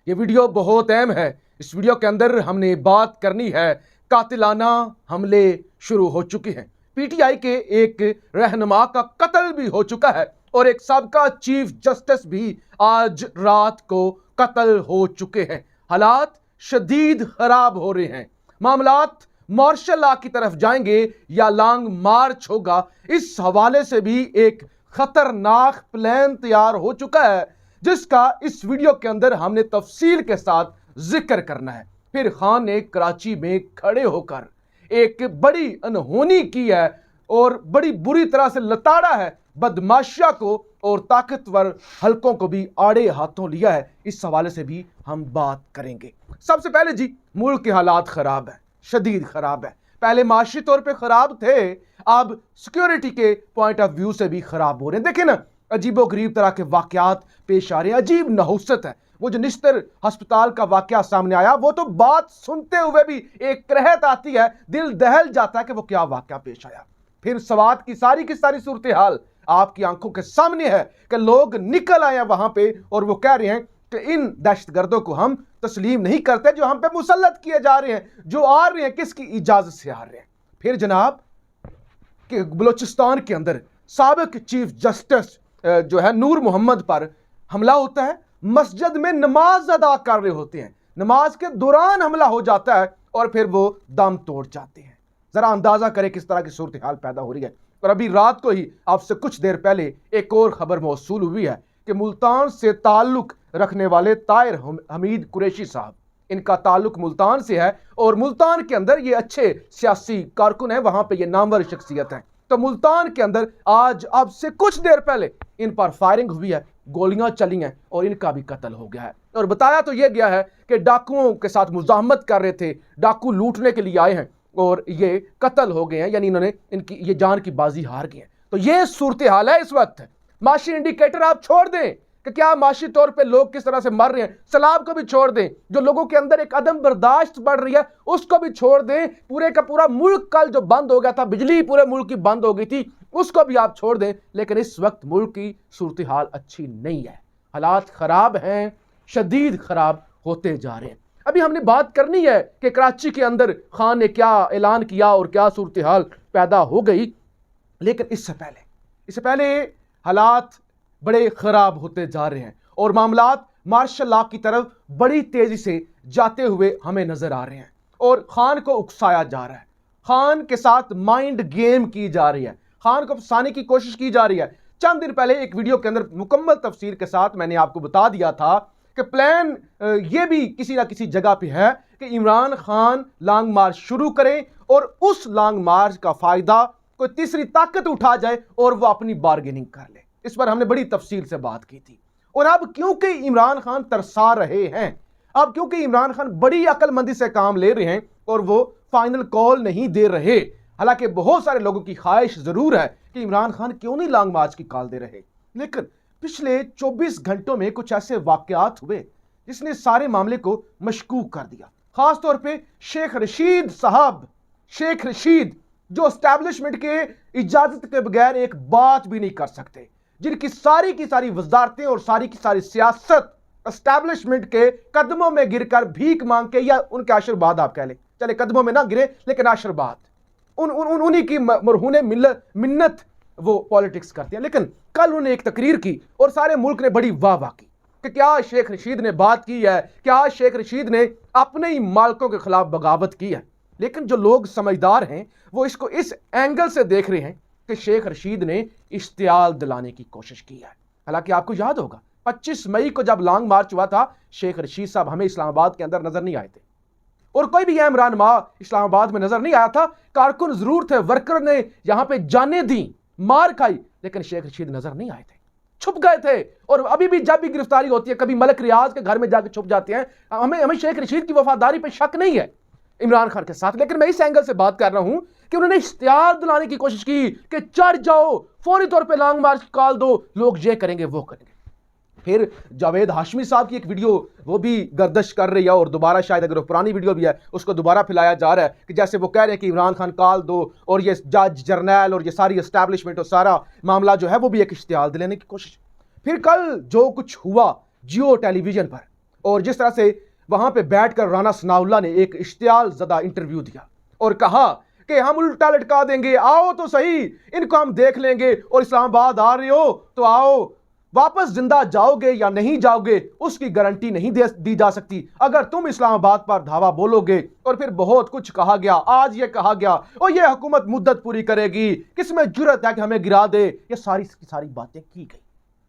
یہ ویڈیو بہت اہم ہے۔ اس ویڈیو کے اندر ہم نے بات کرنی ہے قاتلانہ حملے شروع ہو چکے ہیں، پی ٹی آئی کے ایک رہنما کا قتل بھی ہو چکا ہے اور ایک سابقہ چیف جسٹس بھی آج رات کو قتل ہو چکے ہیں۔ حالات شدید خراب ہو رہے ہیں، معاملات مارشل لا کی طرف جائیں گے یا لانگ مارچ ہوگا، اس حوالے سے بھی ایک خطرناک پلان تیار ہو چکا ہے جس کا اس ویڈیو کے اندر ہم نے تفصیل کے ساتھ ذکر کرنا ہے۔ پھر خان نے کراچی میں کھڑے ہو کر ایک بڑی انہونی کی ہے اور بڑی بری طرح سے لتاڑا ہے بدماشیہ کو اور طاقتور حلقوں کو بھی آڑے ہاتھوں لیا ہے۔ اس حوالے سے بھی ہم بات کریں گے۔ سب سے پہلے جی، ملک کے حالات خراب ہیں، شدید خراب ہے۔ پہلے معاشی طور پہ خراب تھے، اب سیکیورٹی کے پوائنٹ آف ویو سے بھی خراب ہو رہے ہیں۔ دیکھیں نا، عجیب و غریب طرح کے واقعات پیش آ رہے ہیں، عجیب نحوست ہے۔ وہ جو نشتر ہسپتال کا واقعہ سامنے آیا، وہ تو بات سنتے ہوئے بھی ایک قرحت آتی ہے، دل دہل جاتا ہے کہ وہ کیا واقعہ پیش آیا۔ پھر سوات کی ساری صورتحال آپ کی آنکھوں کے سامنے ہے کہ لوگ نکل آئے ہیں وہاں پہ اور وہ کہہ رہے ہیں کہ ان دہشت گردوں کو ہم تسلیم نہیں کرتے جو ہم پہ مسلط کیے جا رہے ہیں، جو آ رہے ہیں کس کی اجازت سے آ رہے ہیں۔ پھر جناب کہ بلوچستان کے اندر سابق چیف جسٹس جو ہے نور محمد پر حملہ ہوتا ہے، مسجد میں نماز ادا کر رہے ہوتے ہیں، نماز کے دوران حملہ ہو جاتا ہے اور پھر وہ دم توڑ جاتے ہیں۔ ذرا اندازہ کریں کس طرح کی صورتحال پیدا ہو رہی ہے۔ اور ابھی رات کو ہی آپ سے کچھ دیر پہلے ایک اور خبر موصول ہوئی ہے کہ ملتان سے تعلق رکھنے والے طاہر حمید قریشی صاحب، ان کا تعلق ملتان سے ہے اور ملتان کے اندر یہ اچھے سیاسی کارکن ہیں، وہاں پہ یہ نامور شخصیت ہیں۔ تو ملتان کے اندر آج اب سے کچھ دیر پہلے ان پر فائرنگ ہوئی ہے، گولیاں چلی ہیں اور ان کا بھی قتل ہو گیا ہے۔ اور بتایا تو یہ گیا ہے کہ ڈاکوؤں کے ساتھ مزاحمت کر رہے تھے، ڈاکو لوٹنے کے لیے آئے ہیں اور یہ قتل ہو گئے ہیں، یعنی انہوں نے ان کی یہ جان کی بازی ہار گئے ہیں۔ تو یہ صورتحال ہے اس وقت۔ معاشی انڈیکیٹر آپ چھوڑ دیں کہ کیا معاشی طور پہ لوگ کس طرح سے مر رہے ہیں، سیلاب کو بھی چھوڑ دیں، جو لوگوں کے اندر ایک عدم برداشت بڑھ رہی ہے اس کو بھی چھوڑ دیں، پورے کا پورا ملک کل جو بند ہو گیا تھا، بجلی پورے ملک کی بند ہو گئی تھی، اس کو بھی آپ چھوڑ دیں، لیکن اس وقت ملک کی صورتحال اچھی نہیں ہے، حالات خراب ہیں، شدید خراب ہوتے جا رہے ہیں۔ ابھی ہم نے بات کرنی ہے کہ کراچی کے اندر خان نے کیا اعلان کیا اور کیا صورتحال پیدا ہو گئی، لیکن اس سے پہلے حالات بڑے خراب ہوتے جا رہے ہیں اور معاملات مارشل لا کی طرف بڑی تیزی سے جاتے ہوئے ہمیں نظر آ رہے ہیں اور خان کو اکسایا جا رہا ہے، خان کے ساتھ مائنڈ گیم کی جا رہی ہے، خان کو پھنسانے کی کوشش کی جا رہی ہے۔ چند دن پہلے ایک ویڈیو کے اندر مکمل تفصیل کے ساتھ میں نے آپ کو بتا دیا تھا کہ پلان یہ بھی کسی نہ کسی جگہ پہ ہے کہ عمران خان لانگ مارچ شروع کریں اور اس لانگ مارچ کا فائدہ کوئی تیسری طاقت اٹھا جائے اور وہ اپنی بارگیننگ کر لے۔ اس پر ہم نے بڑی تفصیل سے بات کی تھی۔ اور اب کیونکہ عمران خان ترسا رہے ہیں، اب کیونکہ عمران خان بڑی عقل مندی سے کام لے رہے ہیں اور وہ فائنل کال نہیں دے رہے، حالانکہ بہت سارے لوگوں کی خواہش ضرور ہے کہ عمران خان کیوں نہیں لانگ مارچ کی کال دے رہے، لیکن پچھلے 24 گھنٹوں میں کچھ ایسے واقعات ہوئے جس نے سارے معاملے کو مشکوک کر دیا، خاص طور پہ شیخ رشید صاحب، شیخ رشید جو اسٹیبلشمنٹ کے اجازت کے بغیر ایک بات بھی نہیں کر سکتے، جن کی ساری وزارتیں اور ساری کی ساری سیاست اسٹیبلشمنٹ کے قدموں میں گر کر بھیک مانگ کے، یا ان کے آشیرواد آپ کہہ لیں، چلے قدموں میں نہ گرے لیکن آشیرواد، انہی کی مرہون منت وہ پالیٹکس کرتے ہیں۔ لیکن کل انہوں نے ایک تقریر کی اور سارے ملک نے بڑی واہ واہ کی کہ کیا شیخ رشید نے بات کی ہے، کیا شیخ رشید نے اپنے ہی مالکوں کے خلاف بغاوت کی ہے۔ لیکن جو لوگ سمجھدار ہیں وہ اس کو اس اینگل سے دیکھ رہے ہیں کہ شیخ رشید نے اشتعال دلانے کی کوشش کی ہے۔ حالانکہ آپ کو یاد ہوگا 25 مئی کو جب لانگ مارچ ہوا تھا، شیخ رشید صاحب ہمیں اسلام آباد کے اندر نظر نہیں آئے تھے اور کوئی بھی اہم رہنما اسلام آباد میں نظر نہیں آیا تھا۔ کارکن ضرور تھے، ورکر نے یہاں پہ جانیں دیں، مار کھائی، لیکن شیخ رشید نظر نہیں آئے تھے، چھپ گئے تھے۔ اور ابھی بھی جب بھی گرفتاری ہوتی ہے، کبھی ملک ریاض کے گھر میں جا کے چھپ جاتے ہیں۔ ہمیں شیخ رشید کی وفاداری پہ شک نہیں ہے عمران خان کے ساتھ، لیکن میں اس اینگل سے بات کر رہا ہوں کہ انہوں نے اشتعال دلانے کی کوشش کی کہ چڑھ جاؤ، فوری طور پہ لانگ مارچ کال دو، لوگ یہ کریں گے وہ کریں گے۔ پھر جاوید ہاشمی صاحب کی ایک ویڈیو وہ بھی گردش کر رہی ہے اور دوبارہ شاید اگر وہ پرانی ویڈیو بھی ہے اس کو دوبارہ پھیلایا جا رہا ہے کہ جیسے وہ کہہ رہے ہیں کہ عمران خان کال دو، اور یہ جج جرنیل اور یہ ساری اسٹیبلشمنٹ اور سارا معاملہ جو ہے وہ بھی ایک اشتعال دلانے کی کوشش۔ پھر کل جو کچھ ہوا جیو ٹیلی ویژن پر اور جس طرح سے وہاں پہ بیٹھ کر رانا ثناء اللہ نے ایک اشتعال زدہ انٹرویو دیا اور کہا کہ ہم الٹا لٹکا دیں گے، آؤ تو صحیح، ان کو ہم دیکھ لیں گے، اور اسلام آباد آ رہے ہو تو آؤ، واپس زندہ جاؤ گے یا نہیں جاؤ گے اس کی گارنٹی نہیں دی جا سکتی، اگر تم اسلام آباد پر دھاوا بولو گے۔ اور پھر بہت کچھ کہا گیا، آج یہ کہا گیا اور یہ حکومت مدت پوری کرے گی، کس میں جرت ہے کہ ہمیں گرا دے، یہ ساری باتیں کی گئی۔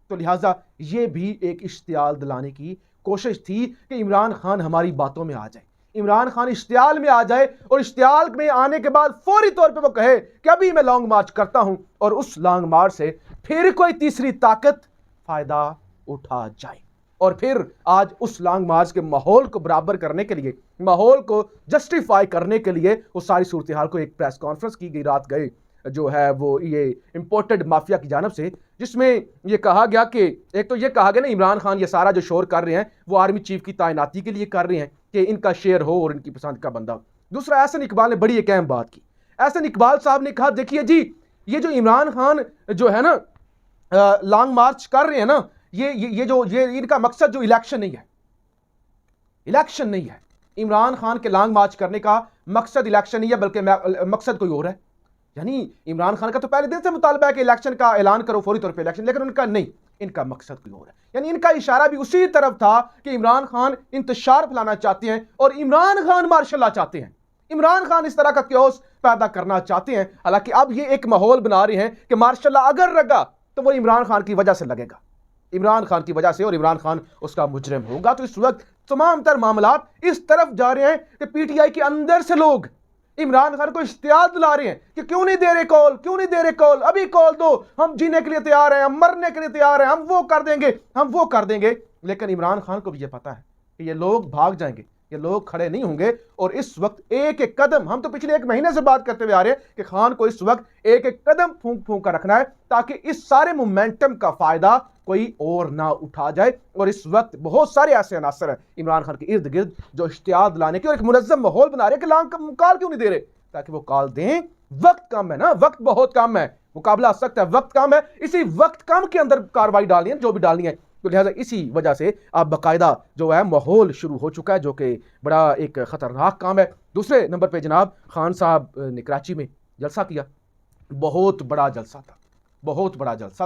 تو لہٰذا یہ بھی ایک اشتعال دلانے کی کوشش تھی کہ عمران خان ہماری باتوں میں آ جائے، عمران خان اشتعال میں آ جائے، اور اشتعال میں آنے کے بعد فوری طور پہ وہ کہے کہ ابھی میں لانگ مارچ کرتا ہوں، اور اس لانگ مارچ سے پھر کوئی تیسری طاقت فائدہ اٹھا جائے۔ اور پھر آج اس لانگ مارچ کے ماحول کو برابر کرنے کے لیے، ماحول کو جسٹیفائی کرنے کے لیے وہ ساری صورتحال کو ایک پریس کانفرنس کی گئی رات گئے جو ہے وہ یہ امپورٹڈ مافیا کی جانب سے، جس میں یہ کہا گیا کہ ایک تو یہ کہا گیا نا عمران خان یہ سارا جو شور کر رہے ہیں وہ آرمی چیف کی تعیناتی کے لیے کر رہے ہیں کہ ان کا شیئر ہو اور ان کی پسند کا بندہ ہو۔ دوسرا، احسن اقبال نے بڑی ایک اہم بات کی۔ احسن اقبال صاحب نے کہا دیکھیے جی یہ جو عمران خان جو ہے نا لانگ مارچ کر رہے ہیں نا، یہ ان کا مقصد جو الیکشن نہیں ہے، عمران خان کے لانگ مارچ کرنے کا مقصد الیکشن نہیں ہے، بلکہ مقصد کوئی اور ہے۔ یعنی عمران خان کا تو پہلے دن سے مطالبہ ہے کہ الیکشن کا اعلان کرو، فوری طور پہ الیکشن، لیکن ان کا نہیں، ان کا مقصد کوئی اور ہے۔ یعنی ان کا اشارہ بھی اسی طرف تھا کہ عمران خان انتشار پھیلانا چاہتے ہیں اور عمران خان مارشل لا چاہتے ہیں، عمران خان اس طرح کا کیوس پیدا کرنا چاہتے ہیں۔ حالانکہ اب یہ ایک ماحول بنا رہے ہیں کہ مارشل لا اگر لگا تو وہ عمران خان کی وجہ سے لگے گا، عمران خان کی وجہ سے، اور عمران خان اس کا مجرم ہوگا۔ تو اس وقت تمام تر معاملات اس طرف جا رہے ہیں کہ پی ٹی آئی کے اندر سے لوگ عمران خان کو اشتعال دلا رہے ہیں کہ کیوں نہیں دے رہے کال، ابھی کال دو، ہم جینے کے لیے تیار ہیں، ہم مرنے کے لیے تیار ہیں، ہم وہ کر دیں گے۔ لیکن عمران خان کو بھی یہ پتا ہے کہ یہ لوگ بھاگ جائیں گے، یہ لوگ کھڑے نہیں ہوں گے، اور اس وقت ایک ایک قدم، ہم تو پچھلے ایک مہینے سے بات کرتے ہوئے آ رہے ہیں کہ خان کو اس وقت ایک ایک قدم پھونک کر رکھنا ہے تاکہ اس سارے مومنٹم کا فائدہ کوئی اور نہ اٹھا جائے۔ اور اس وقت بہت سارے ایسے عناصر ہیں عمران خان کے ارد گرد جو اشتعال دلانے کے اور ایک منظم ماحول بنا رہے کہ لانگ کال کیوں نہیں دے رہے، تاکہ وہ کال دیں۔ وقت کم ہے نا، وقت بہت کم ہے، مقابلہ سخت ہے، وقت کم ہے، اسی وقت کم کے اندر کارروائی ڈالنی ہے جو بھی ڈالنی ہے۔ تو لہٰذا اسی وجہ سے اب باقاعدہ جو ہے ماحول شروع ہو چکا ہے، جو کہ بڑا ایک خطرناک کام ہے۔ دوسرے نمبر پہ جناب خان صاحب نے کراچی میں جلسہ کیا، بہت بڑا جلسہ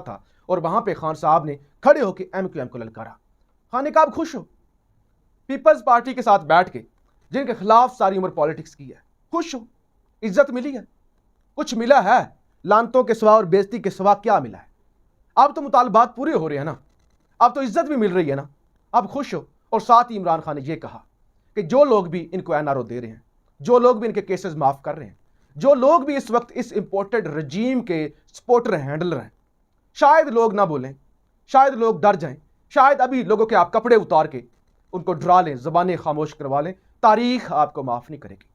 تھا، اور وہاں پہ خان صاحب نے کھڑے ہو کے ایم کیو ایم کو للکارا۔ خان نے کہا آپ خوش ہو، پیپلز پارٹی کے ساتھ بیٹھ کے جن کے خلاف ساری عمر پالیٹکس کی ہے، خوش ہو، عزت ملی ہے، کچھ ملا ہے، لانتوں کے سوا اور بےزتی کے سوا کیا ملا ہے؟ اب تو مطالبات پورے ہو رہے ہیں نا، اب تو عزت بھی مل رہی ہے نا، اب خوش ہو۔ اور ساتھ ہی عمران خان نے یہ کہا کہ جو لوگ بھی ان کو این آر او دے رہے ہیں، جو لوگ بھی ان کے کیسز معاف کر رہے ہیں، جو لوگ بھی اس وقت اس امپورٹڈ رجیم کے سپورٹر ہینڈلر ہیں، شاید لوگ نہ بولیں، شاید لوگ ڈر جائیں، شاید ابھی لوگوں کے آپ کپڑے اتار کے ان کو ڈرا لیں، زبانیں خاموش کروا لیں، تاریخ آپ کو معاف نہیں کرے گی۔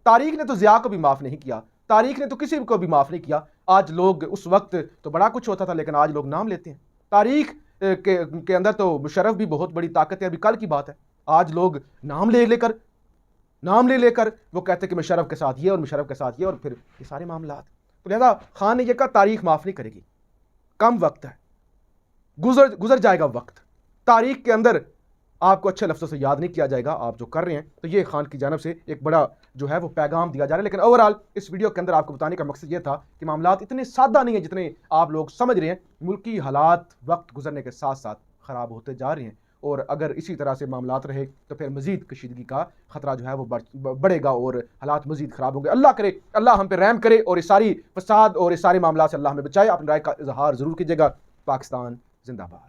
تاریخ نے تو ضیاء کو بھی معاف نہیں کیا، تاریخ نے تو کسی کو بھی معاف نہیں کیا۔ آج لوگ، اس وقت تو بڑا کچھ ہوتا تھا لیکن آج لوگ نام لیتے ہیں، تاریخ کے اندر تو مشرف بھی بہت بڑی طاقت ہے، ابھی کل کی بات ہے، آج لوگ نام لے کر وہ کہتے ہیں کہ مشرف کے ساتھ یہ اور مشرف کے ساتھ یہ، اور پھر یہ سارے معاملات۔ تو لہذا خان نے یہ کہا تاریخ معاف نہیں کرے گی، کم وقت ہے، گزر جائے گا وقت، تاریخ کے اندر آپ کو اچھے لفظوں سے یاد نہیں کیا جائے گا آپ جو کر رہے ہیں۔ تو یہ خان کی جانب سے ایک بڑا جو ہے وہ پیغام دیا جا رہا ہے۔ لیکن اوورآل اس ویڈیو کے اندر آپ کو بتانے کا مقصد یہ تھا کہ معاملات اتنے سادہ نہیں ہیں جتنے آپ لوگ سمجھ رہے ہیں، ملکی حالات وقت گزرنے کے ساتھ ساتھ خراب ہوتے جا رہے ہیں، اور اگر اسی طرح سے معاملات رہے تو پھر مزید کشیدگی کا خطرہ جو ہے وہ بڑھے گا اور حالات مزید خراب ہوں گے۔ اللہ کرے، اللہ ہم پہ رحم کرے اور اس ساری فساد اور اس سارے معاملات سے اللہ ہمیں بچائے۔ اپنی رائے کا اظہار ضرور کیجیے گا۔ پاکستان زندہ باد۔